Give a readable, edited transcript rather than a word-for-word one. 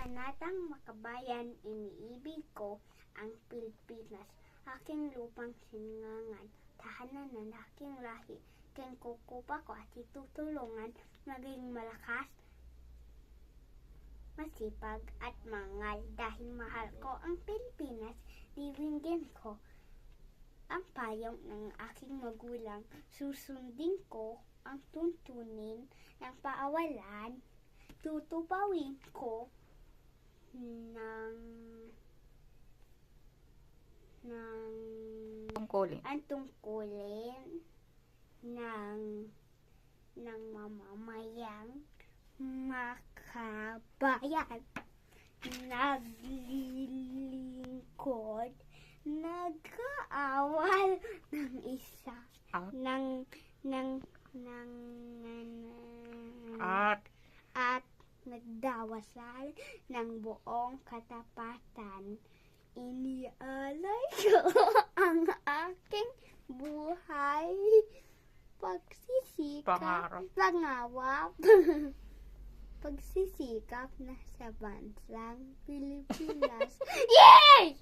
Panatang makabayan, iniibig ko ang Pilipinas, aking lupang sinangan, tahanan ng aking lahi, ken kukupa ko at itutulungan maging malakas, masipag at mangal. Dahil mahal ko ang Pilipinas, diringgin ko ang payo ng aking magulang. Susundin ko ang tuntunin ng paawalan. Tutupawin ko ang tungkulin ng mamamayang makabayan. Naglilingkod, nag-aawal ng isa, at nagdawasal ng buong katapatan. Inialay ko ang aking buhay, pagsisikap na sa bansang Pilipinas. Yay!